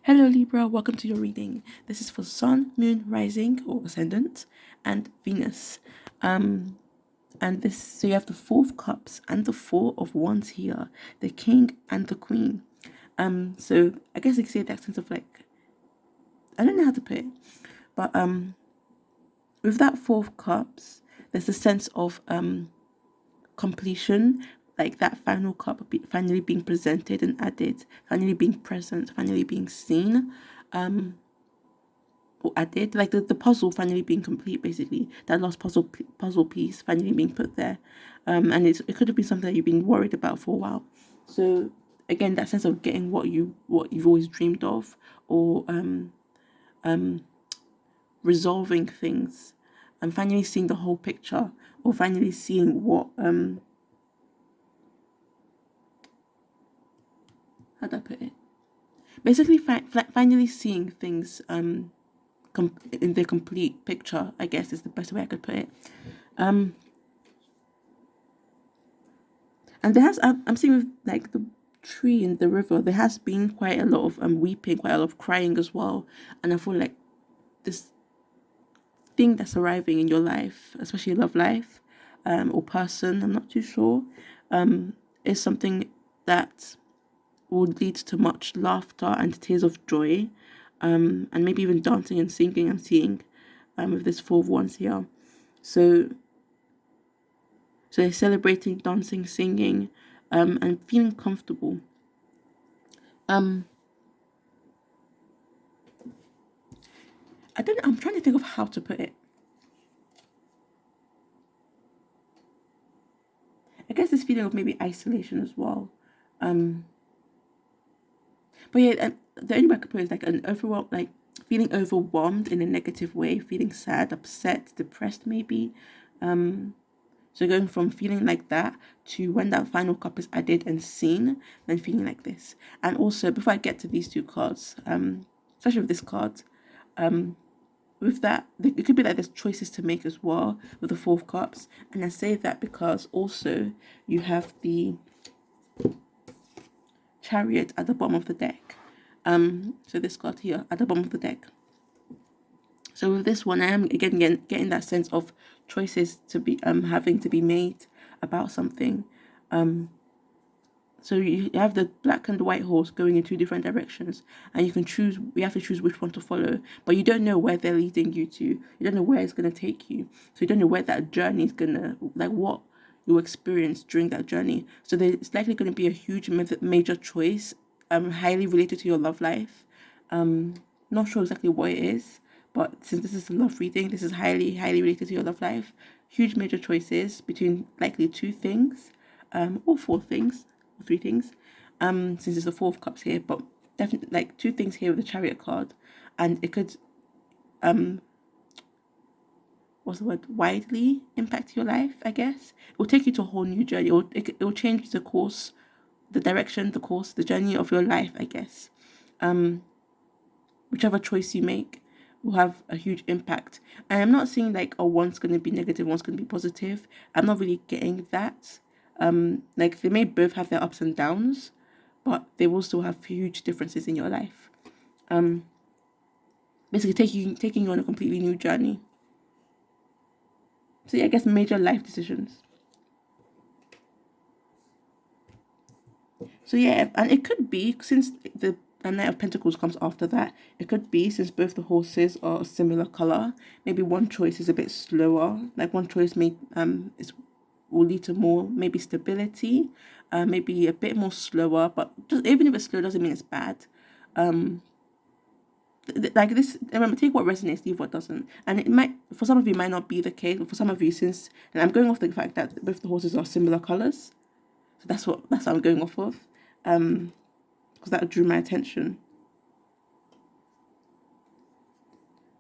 Hello Libra, welcome to your reading. This is for Sun, Moon, Rising or Ascendant, and Venus. Um, and this so you have the Four of Cups and the Four of Wands here, the King and the Queen. So I guess you could say that sense of like I don't know how to put it, but with that Four of Cups, there's a sense of completion, like that final cup finally being presented and added, finally being present, finally being seen. Or added, like the puzzle finally being complete, basically that last puzzle piece finally being put there, and it could have been something that you've been worried about for a while. So again, that sense of getting what you've always dreamed of, or resolving things, and finally seeing the whole picture, or finally seeing what how do I put it? Basically, finally seeing things in the complete picture, I guess is the best way I could put it. And there has I'm seeing with like the tree and the river, there has been quite a lot of weeping, quite a lot of crying as well. And I feel like this thing that's arriving in your life, especially love life, or person, I'm not too sure, is something that will lead to much laughter and tears of joy, and maybe even dancing and singing and seeing, with this Four of Wands here. So they're celebrating, dancing, singing, and feeling comfortable. Um, I don't know, I'm trying to think of how to put it. I guess this feeling of maybe isolation as well. Um, but yeah, the only way I could put it is like an overwhelm, like feeling overwhelmed in a negative way, feeling sad, upset, depressed, maybe. So going from feeling like that to when that final cup is added and seen, then feeling like this. And also, before I get to these two cards, especially with this card, with that, it could be like there's choices to make as well with the Four of Cups. And I say that because also you have the Chariot at the bottom of the deck. So this card here at the bottom of the deck. So with this one, I am again getting that sense of choices to be having to be made about something. So you have the black and the white horse going in two different directions, and you can choose. You have to choose which one to follow, but you don't know where they're leading you to. You don't know where it's going to take you. So you don't know where that journey is gonna, like what you experience during that journey. So there's likely going to be a huge major choice, highly related to your love life. Not sure exactly what it is, but since this is a love reading, this is highly related to your love life. Huge major choices between likely two things, or four things, or three things. Since it's the Four of Cups here, but definitely like two things here with the Chariot card, and it could what's the word, widely impact your life. I guess it will take you to a whole new journey. It will change the course, the direction, the course, the journey of your life. I guess whichever choice you make will have a huge impact. And I'm not saying like, oh, one's going to be negative, one's going to be positive. I'm not really getting that. Like they may both have their ups and downs, but they will still have huge differences in your life. Basically, taking you on a completely new journey. So yeah, I guess major life decisions. So yeah, and it could be since the Knight of Pentacles comes after that. It could be since both the horses are a similar color. Maybe one choice is a bit slower. Like one choice may is will lead to more maybe stability, maybe a bit more slower. But just even if it's slow, doesn't mean it's bad. Like this, remember, take what resonates, leave what doesn't. And it might, for some of you, might not be the case, but for some of you, since, and I'm going off the fact that both the horses are similar colors, so that's what I'm going off of, because that drew my attention.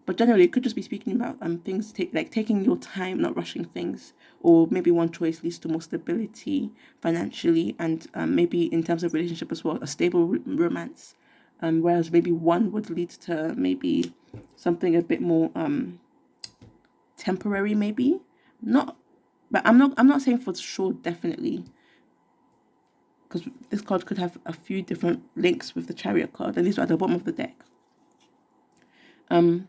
But generally, it could just be speaking about things like taking your time, not rushing things, or maybe one choice leads to more stability financially, and maybe in terms of relationship as well, a stable romance. Whereas maybe one would lead to maybe something a bit more temporary, maybe not. But I'm not saying for sure, definitely. because this card could have a few different links with the Chariot card, and these are at the bottom of the deck. So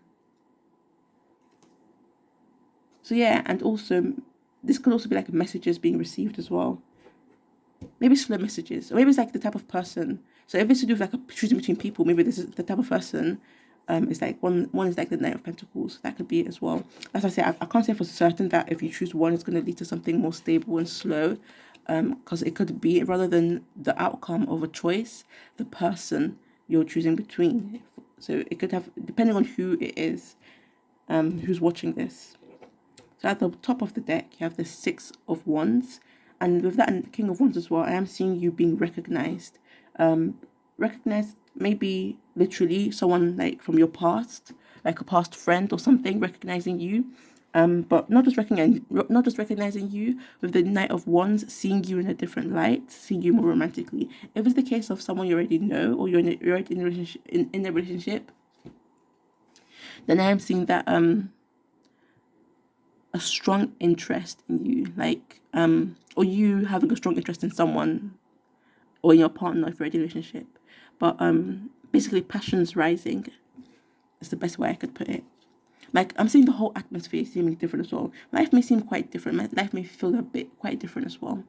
yeah, and also this could also be like messages being received as well. Maybe slow messages, or maybe it's like the type of person. So if it's to do with like a choosing between people, maybe this is the type of person. It's like one is like the Knight of Pentacles. That could be it as well. As I say, I can't say for certain that if you choose one, it's going to lead to something more stable and slow. Because it could be, rather than the outcome of a choice, the person you're choosing between. So it could have, depending on who it is, who's watching this. So at the top of the deck, you have the Six of Wands. And with that and King of Wands as well, I am seeing you being recognized. Recognized maybe literally someone like from your past, like a past friend or something, recognizing you. But not just recognizing you, with the Knight of Wands, seeing you in a different light, seeing you more romantically. If it's the case of someone you already know, or you're already in a relationship, then I am seeing that a strong interest in you, like or you having a strong interest in someone or in your partner if you're in a relationship. But basically passion's rising is the best way I could put it. Like I'm seeing the whole atmosphere seeming different as well. Life may seem quite different. My life may feel a bit quite different as well.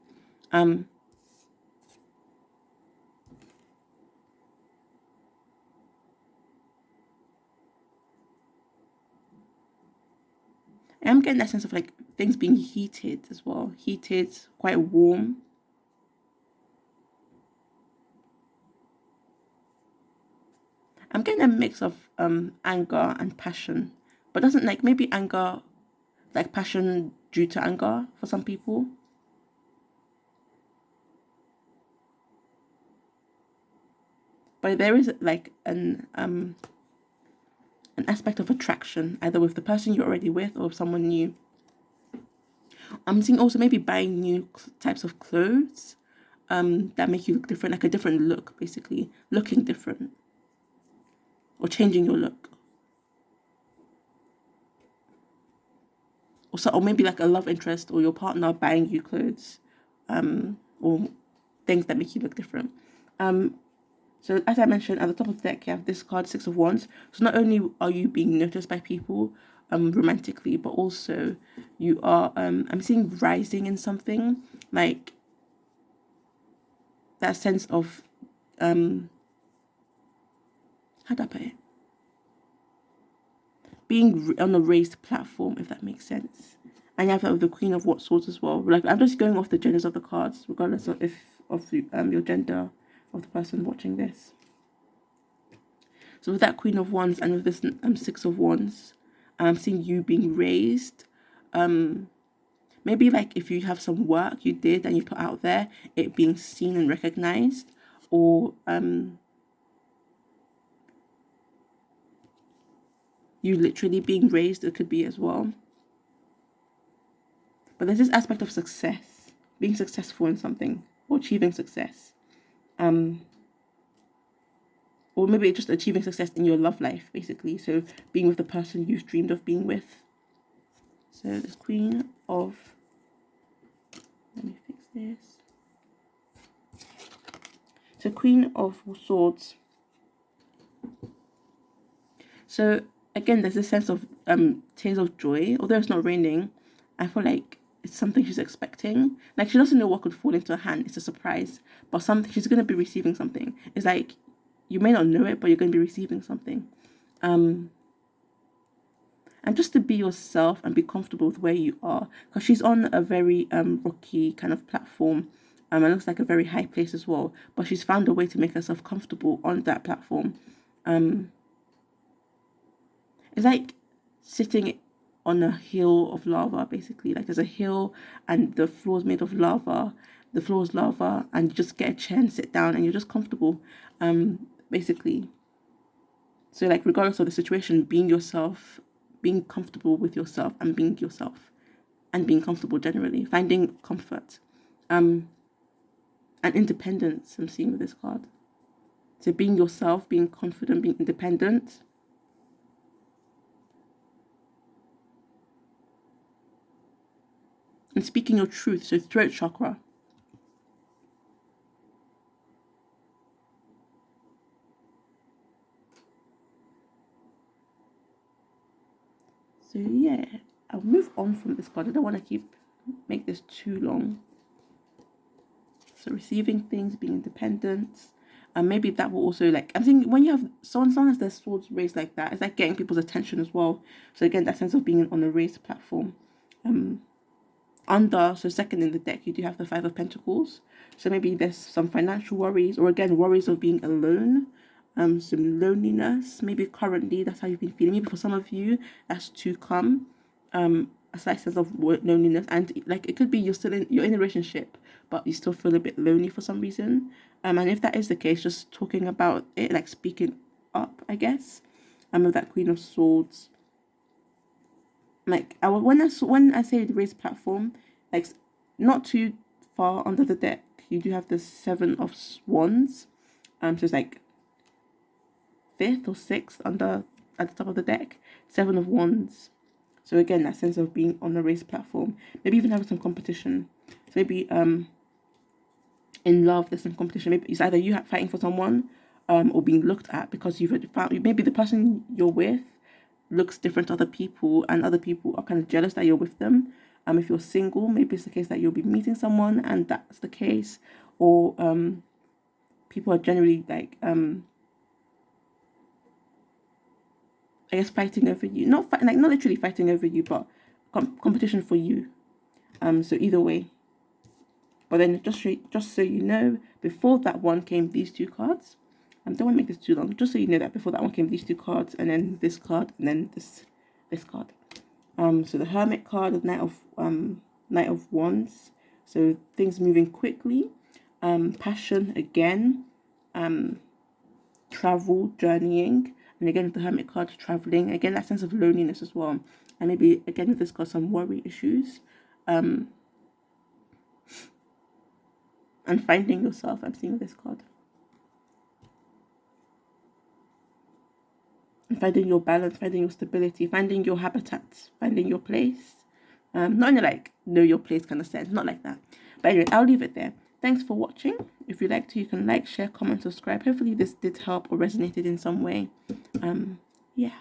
I'm getting that sense of like things being heated as well. Heated, quite warm. I'm getting a mix of anger and passion. But doesn't like maybe anger, like passion due to anger for some people. But there is like an aspect of attraction, either with the person you're already with or someone new. I'm seeing also maybe buying new types of clothes that make you look different, like a different look, basically. Looking different. Or changing your look. Or maybe like a love interest or your partner buying you clothes. Or things that make you look different. So as I mentioned, at the top of the deck, you have this card, Six of Wands. So not only are you being noticed by people romantically, but also you are, I'm seeing rising in something, like that sense of, how do I put it? Being on a raised platform, if that makes sense. And you have that with the Queen of Swords as well. Like I'm just going off the genders of the cards, regardless of your gender of the person watching this. So with that Queen of Wands and with this Six of Wands, I'm seeing you being raised. Maybe like if you have some work you did and you put out there, it being seen and recognized, or you literally being raised, it could be as well. But there's this aspect of success, being successful in something or achieving success. Or maybe just achieving success in your love life, basically. So being with the person you've dreamed of being with. So this Queen of, let me fix this. So Queen of Swords. So again, there's this sense of tears of joy. Although it's not raining, I feel like it's something she's expecting. Like she doesn't know what could fall into her hand. It's a surprise. But something, she's gonna be receiving something. It's like you may not know it, but you're gonna be receiving something. And just to be yourself and be comfortable with where you are, because she's on a very rocky kind of platform, and it looks like a very high place as well. But she's found a way to make herself comfortable on that platform. It's like sitting on a hill of lava, basically. Like there's a hill and the floor is made of lava. The floor is lava, and you just get a chair and sit down, and you're just comfortable, basically. So like regardless of the situation, being yourself, being comfortable with yourself and being yourself, and being comfortable generally, finding comfort, and independence. I'm seeing with this card. So being yourself, being confident, being independent. And speaking your truth, so throat chakra. So yeah, I'll move on from this card. I don't want to make this too long. So receiving things, being independent. And maybe that will also, like, I'm thinking when you have someone has their swords raised like that, it's like getting people's attention as well. So again, that sense of being on a raised platform. So second in the deck, you do have the Five of Pentacles. So maybe there's some financial worries, or again, worries of being alone, some loneliness. Maybe currently that's how you've been feeling. Maybe for some of you, that's to come. A slight sense of loneliness, and like it could be you're in a relationship, but you still feel a bit lonely for some reason. And if that is the case, just talking about it, like speaking up, I guess. With that Queen of Swords, like when I say the raised platform, like not too far under the deck, you do have the Seven of Wands. So it's like fifth or sixth under at the top of the deck, Seven of Wands. So again, that sense of being on a raised platform, maybe even having some competition. So maybe in love there's some competition. Maybe it's either you fighting for someone, or being looked at because you've found maybe the person you're with looks different to other people, and other people are kind of jealous that you're with them. If you're single, maybe it's the case that you'll be meeting someone and that's the case, or people are generally like I guess fighting over you, not literally fighting over you, but competition for you. So either way. But then just so you know, before that one came these two cards. Don't want to make this too long. Just so you know that before that one came these two cards, and then this card, and then this card. So the Hermit card, the Knight of Wands. So things moving quickly. Passion again. Travel, journeying, and again with the Hermit card, traveling. Again, that sense of loneliness as well, and maybe again with this card, some worry issues. And finding yourself, I'm seeing this card. And finding your balance, finding your stability, finding your habitat, finding your place. Not in a like know your place kind of sense, not like that. But anyway, I'll leave it there. Thanks for watching. If you liked to, you can like, share, comment, subscribe. Hopefully this did help or resonated in some way. Yeah.